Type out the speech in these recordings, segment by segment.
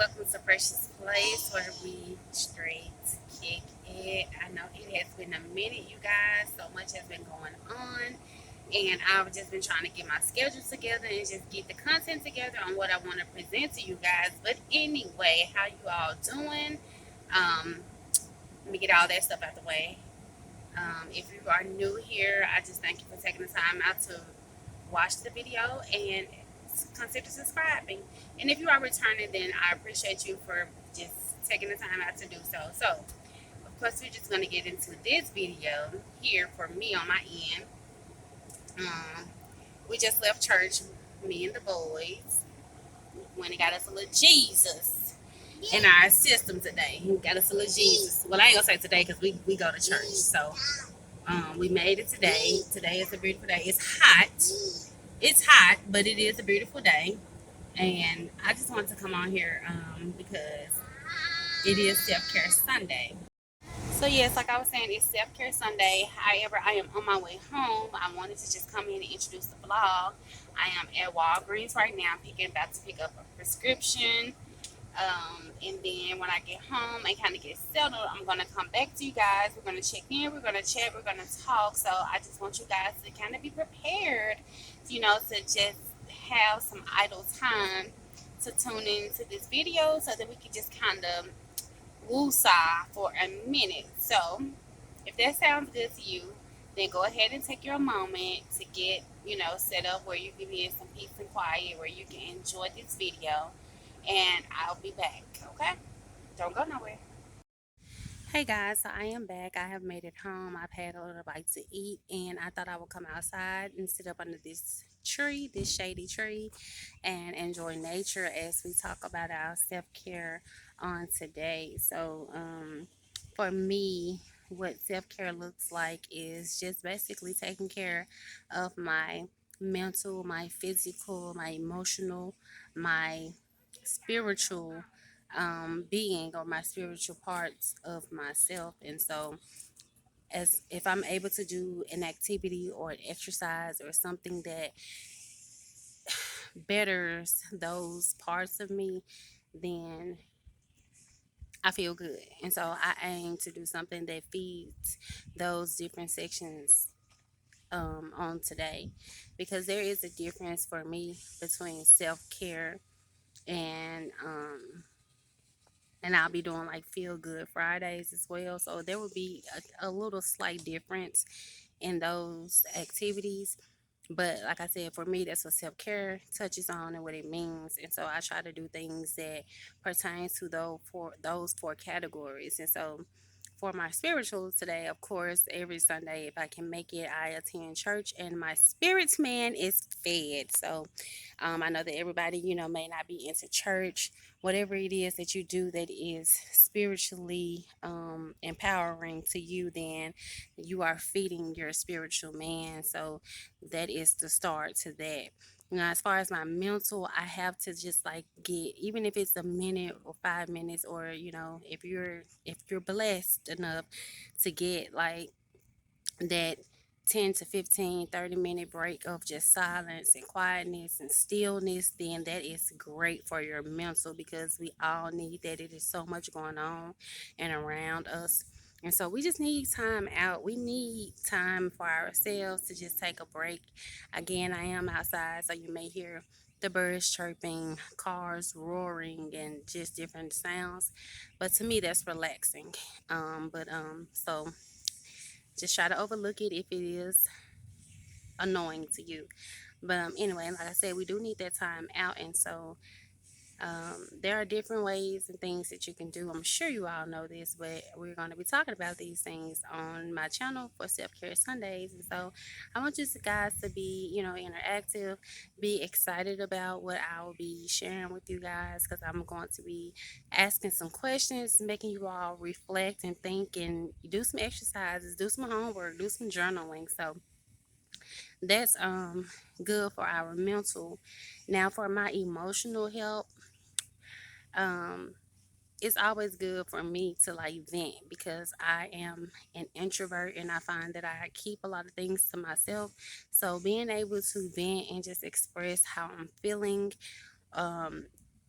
welcome to Precious Place where we straight kick it. I know it has been a minute, you guys. So much has been going on, and I've just been trying to get my schedule together and just get the content together on what I want to present to you guys. But anyway, how you all doing? Um, Let me get all that stuff out the way. If you are new here, I just thank you for taking the time out to watch the video and consider subscribing. And if you are returning, then I appreciate you for just taking the time out to do so. So, of course, we're just going to get into this video here for me on my end. Um, we just left church, me and the boys. Went and got us a little Jesus in our system today. Got us a little Jesus. Well, I ain't gonna say today because we go to church. So we made it today. Today is a beautiful day. It's hot. It's hot, but it is a beautiful day. And I just wanted to come on here because it is Self Care Sunday. So yes, like I was saying, it's Self Care Sunday. However, I am on my way home. I wanted to just come in and introduce the vlog. I am at Walgreens right now, about to pick up a prescription. And then when I get home and kind of get settled, I'm gonna come back to you guys. We're gonna check in. We're gonna chat. We're gonna talk. So I just want you guys to kind of be prepared, to just have some idle time to tune into this video so that we can just kind of woosah for a minute. So if that sounds good to you, then go ahead and take your moment to get, set up where you can be in some peace and quiet, where you can enjoy this video. And I'll be back, okay? Don't go nowhere. Hey guys, so I am back. I have made it home. I've had a little bite to eat, and I thought I would come outside and sit up under this tree, this shady tree, and enjoy nature as we talk about our self care on today. So, for me, what self care looks like is just basically taking care of my mental, my physical, my emotional, my spiritual being, or my spiritual parts of myself. And so as if I'm able to do an activity or an exercise or something that betters those parts of me, then I feel good. And so I aim to do something that feeds those different sections on today, because there is a difference for me between self-care and I'll be doing like feel good Fridays as well. So there will be a little slight difference in those activities. But like I said, for me, that's what self care touches on and what it means. And so I try to do things that pertain to those four categories. And so for my spiritual today, of course, every Sunday, if I can make it, I attend church and my spirits man is fed. So I know that everybody, may not be into church. Whatever it is that you do that is spiritually empowering to you, then you are feeding your spiritual man. So that is the start to that. As far as my mental, I have to just like get, even if it's a minute or 5 minutes, or if you're blessed enough to get like that 10 to 15, 30-minute break of just silence and quietness and stillness, then that is great for your mental, because we all need that. It is so much going on and around us. And so we just need time out. We need time for ourselves to just take a break. Again, I am outside, so you may hear the birds chirping, cars roaring, and just different sounds. But to me, that's relaxing. So just try to overlook it if it is annoying to you. But anyway, like I said, we do need that time out. And so there are different ways and things that you can do. I'm sure you all know this, but we're going to be talking about these things on my channel for Self Care Sundays. And so I want you guys to be, interactive, be excited about what I will be sharing with you guys, because I'm going to be asking some questions, making you all reflect and think, and do some exercises, do some homework, do some journaling. So that's good for our mental. Now for my emotional health, um it's always good for me to like vent, because I am an introvert and I find that I keep a lot of things to myself. So being able to vent and just express how I'm feeling, um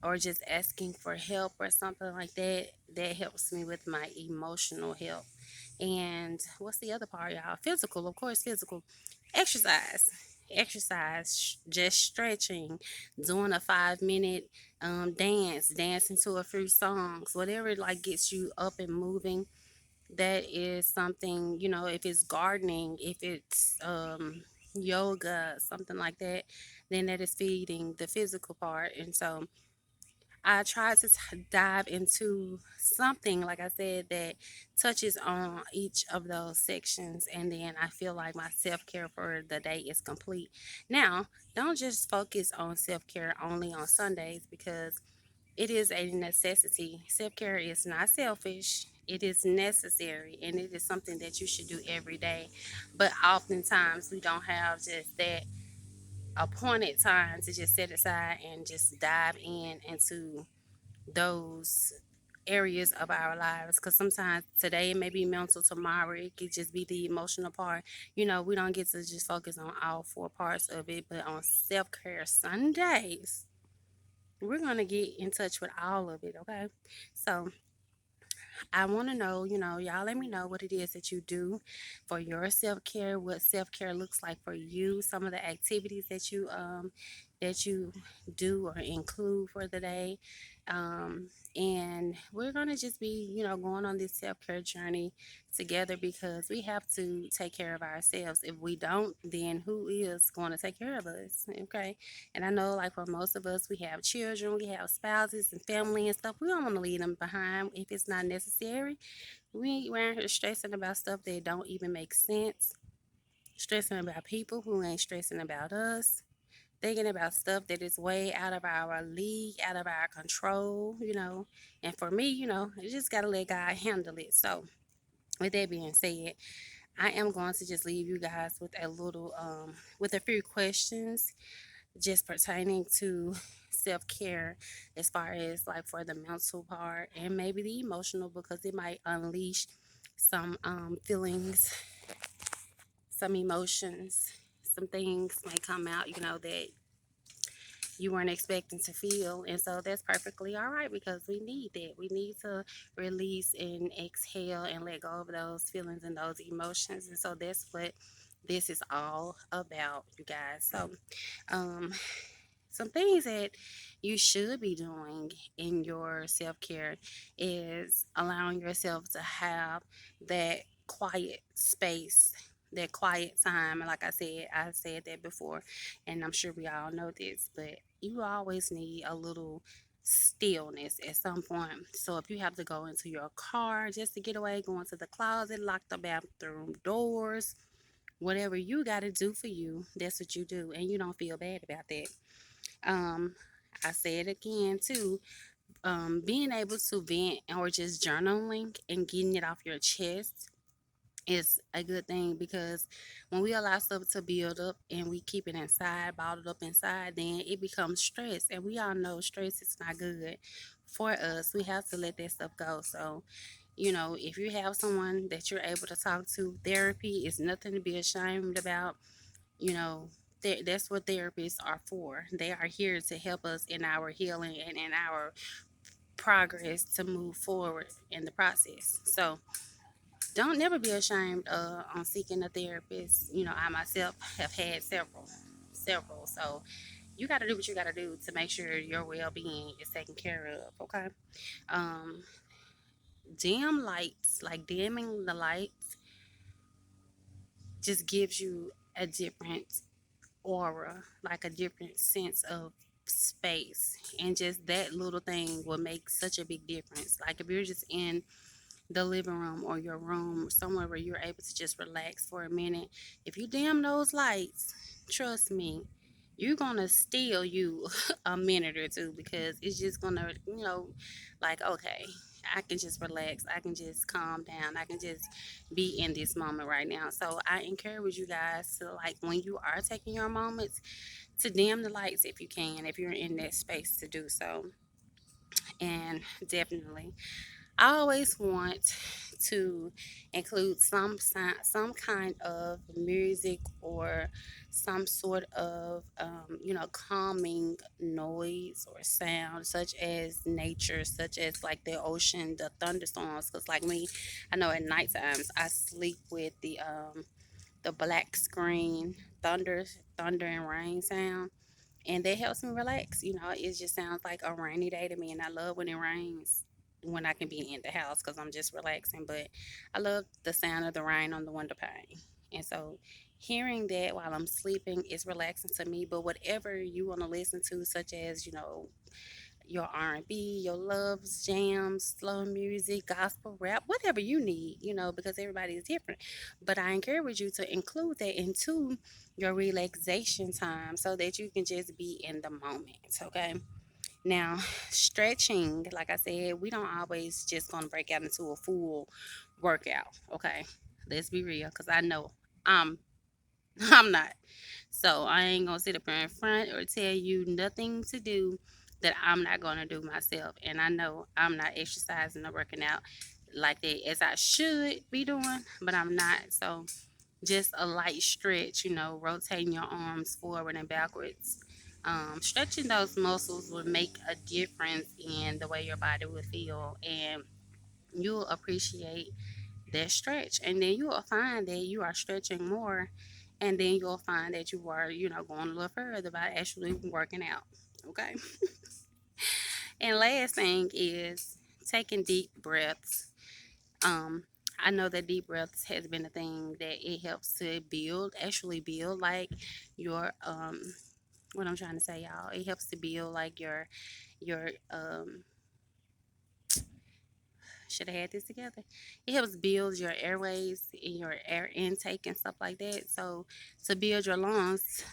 or just asking for help or something like that, that helps me with my emotional health. And what's the other part, y'all? Physical, of course, physical. Exercise. Just stretching, doing a 5 minute dancing to a few songs, whatever like gets you up and moving. That is something, if it's gardening, if it's yoga, something like that, then that is feeding the physical part. And so I try to dive into something, like I said, that touches on each of those sections, and then I feel like my self care for the day is complete. Now, don't just focus on self care only on Sundays, because it is a necessity. Self care is not selfish, it is necessary, and it is something that you should do every day. But oftentimes, we don't have just that appointed time to just set aside and just dive into those areas of our lives, because sometimes today it may be mental, tomorrow it could just be the emotional part. We don't get to just focus on all four parts of it, but on self-care Sundays we're going to get in touch with all of it. Okay, so I want to know, y'all let me know what it is that you do for your self care, what self care looks like for you, some of the activities that you do or include for the day. And we're gonna just be, going on this self care journey together, because we have to take care of ourselves. If we don't, then who is going to take care of us? Okay. And I know, like, for most of us, we have children, we have spouses and family and stuff. We don't want to leave them behind if it's not necessary. We're here stressing about stuff that don't even make sense, stressing about people who ain't stressing about us, thinking about stuff that is way out of our league, out of our control. And for me, you just got to let God handle it. So, with that being said, I am going to just leave you guys with with a few questions just pertaining to self care, as far as like for the mental part and maybe the emotional, because it might unleash some feelings, some emotions, some things may come out, that you weren't expecting to feel. And so that's perfectly all right, because we need that. We need to release and exhale and let go of those feelings and those emotions. And so that's what this is all about, you guys. So, um, some things that you should be doing in your self care is allowing yourself to have that quiet space, that quiet time. And like I said that before, and I'm sure we all know this, but you always need a little stillness at some point. So if you have to go into your car just to get away, go into the closet, lock the bathroom doors, whatever you got to do for you, that's what you do, and you don't feel bad about that. um, I say it again too. Being able to vent or just journaling and getting it off your chest is a good thing, because when we allow stuff to build up and we keep it inside, bottled up inside, then it becomes stress. And we all know stress is not good for us. We have to let that stuff go. So, if you have someone that you're able to talk to, therapy is nothing to be ashamed about. you know that's what therapists are for. They are here to help us in our healing and in our progress to move forward in the process. So don't never be ashamed on seeking a therapist. I myself have had several. So you got to do what you got to do to make sure your well-being is taken care of. Okay. um Dim lights, like dimming the lights, just gives you a different aura, like a different sense of space. And just that little thing will make such a big difference. Like if you're just in the living room or your room, somewhere where you're able to just relax for a minute, if you dim those lights, trust me, you're gonna steal you a minute or two, because it's just gonna, like, okay, I can just relax, I can just calm down, I can just be in this moment right now. So I encourage you guys to, like, when you are taking your moments, to dim the lights if you can, if you're in that space to do so. And definitely, I always want to include some kind of music or some sort of calming noise or sound, such as nature, such as like the ocean, the thunderstorms. Because like me, I know at night times I sleep with the black screen thunder and rain sound, and that helps me relax. It just sounds like a rainy day to me, and I love when it rains when I can be in the house because I'm just relaxing. But I love the sound of the rain on the window pane, and so hearing that while I'm sleeping is relaxing to me. But whatever you want to listen to, such as your R&B, your loves, jams, slow music, gospel, rap, whatever you need, because everybody is different. But I encourage you to include that into your relaxation time so that you can just be in the moment, okay? Now, stretching, like I said, we don't always just gonna break out into a full workout, okay? Let's be real, because I know I'm I'm not. So I ain't gonna sit up here in front or tell you nothing to do that I'm not gonna do myself. And I know I'm not exercising or working out like that as I should be doing, but I'm not. So just a light stretch, rotating your arms forward and backwards. Stretching those muscles will make a difference in the way your body will feel, and you'll appreciate that stretch, and then you will find that you are stretching more, and then you'll find that you are going a little further by actually working out, okay? And last thing is taking deep breaths. um I know that deep breaths has been a thing that it helps to actually build like your what I'm trying to say, y'all, it helps to build like your should have had this together. It helps build your airways and your air intake and stuff like that. So to build your lungs,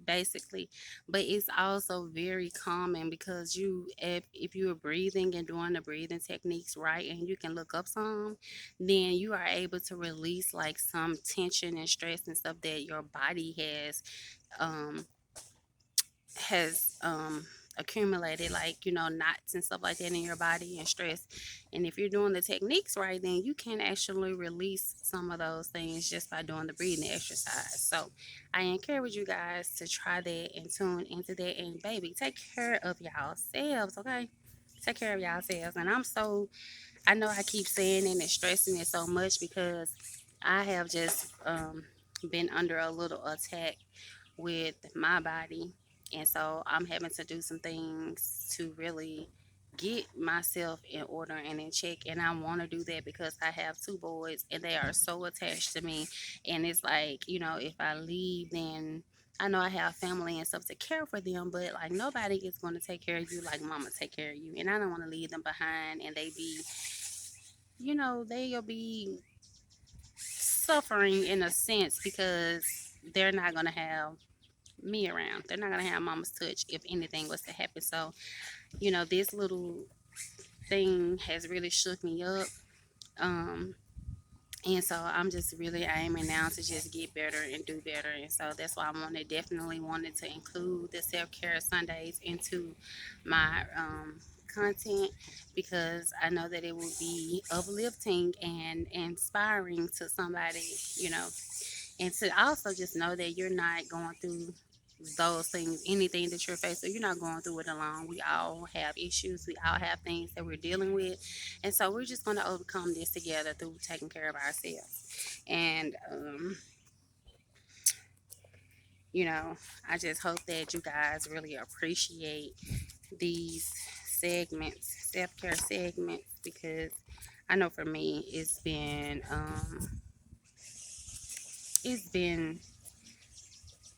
basically. But it's also very common because if you are breathing and doing the breathing techniques right, and you can look up some, then you are able to release like some tension and stress and stuff that your body um has accumulated, like knots and stuff like that in your body and stress. And if you're doing the techniques right, then you can actually release some of those things just by doing the breathing exercise. So I encourage you guys to try that and tune into that, and baby, take care of y'all selves, okay? Take care of y'all selves. And I know I keep saying it and stressing it so much because I have just been under a little attack with my body. And so I'm having to do some things to really get myself in order and in check. And I want to do that because I have two boys and they are so attached to me. And it's like, if I leave, then I know I have family and stuff to care for them, but like nobody is going to take care of you like mama take care of you. And I don't want to leave them behind and they'll be suffering in a sense because they're not going to have me around. They're not gonna have mama's touch if anything was to happen. So, this little thing has really shook me up. Um, and so I'm just really aiming now to just get better and do better. And so that's why definitely wanted to include the self care Sundays into my content, because I know that it will be uplifting and inspiring to somebody, you know, and to also just know that you're not going through those things, anything that you're facing, you're not going through it alone. We all have issues, we all have things that we're dealing with, and so we're just going to overcome this together through taking care of ourselves. And you know I just hope that you guys really appreciate these segments, self-care segments, because I know for me it's been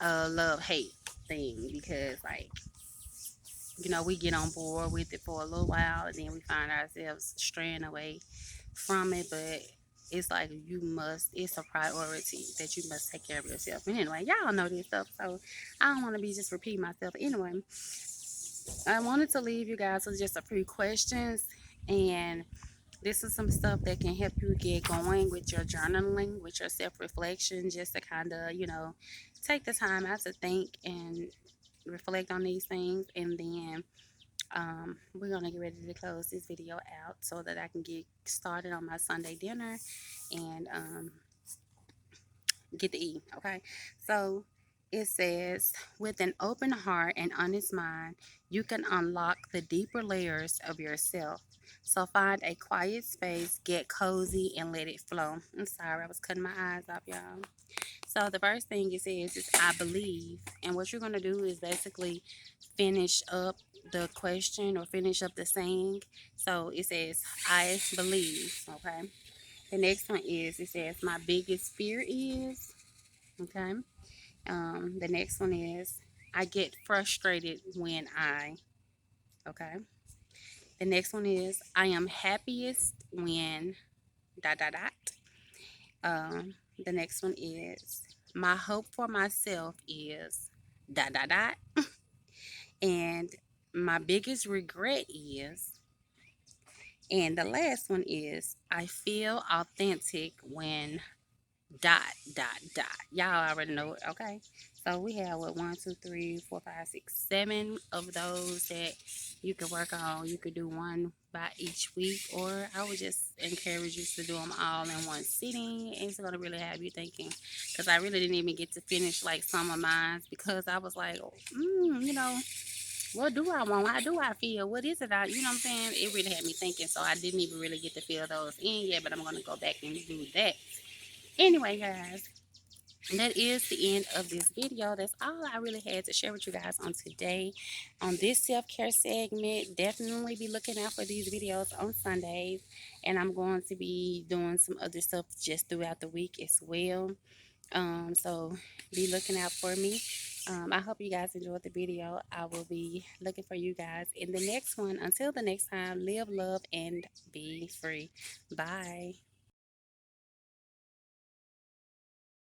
a love hate thing, because like we get on board with it for a little while and then we find ourselves straying away from it. But it's like it's a priority that you must take care of yourself. And anyway, y'all know this stuff, so I don't want to be just repeating myself. Anyway, I wanted to leave you guys with just a few questions, and this is some stuff that can help you get going with your journaling, with your self reflection, just to kind of, take the time out to think and reflect on these things. And then We're gonna get ready to close this video out so that I can get started on my Sunday dinner and get to eat. Okay, so it says, with an open heart and honest mind, you can unlock the deeper layers of yourself. So find a quiet space, get cozy, and let it flow. I'm sorry, I was cutting my eyes off, y'all. So the first thing it says is I believe. And what you're going to do is basically finish up the question or finish up the saying. So it says I believe. Okay. The next one is it says my biggest fear is. Okay. The next one is I get frustrated when I. Okay. The next one is I am happiest when dot dot dot. The next one is my hope for myself is dot dot dot. And my biggest regret is, and the last one is I feel authentic when dot dot dot. Y'all already know it, okay? So we have what 1, 2, 3, 4, 5, 6, 7 of those that you could work on. You could do one by each week, or I would just encourage you to do them all in one sitting. And it's gonna really have you thinking, because I really didn't even get to finish like some of mine because I was like, what do I want? How do I feel? What is it? You know what I'm saying? It really had me thinking, so I didn't even really get to fill those in yet. But I'm gonna go back and do that. Anyway, guys, that is the end of this video. That's all I really had to share with you guys on today on this self-care segment. Definitely be looking out for these videos on Sundays, and I'm going to be doing some other stuff just throughout the week as well. So be looking out for me. I hope you guys enjoyed the video. I will be looking for you guys in the next one. Until the next time, live, love, and be free. Bye.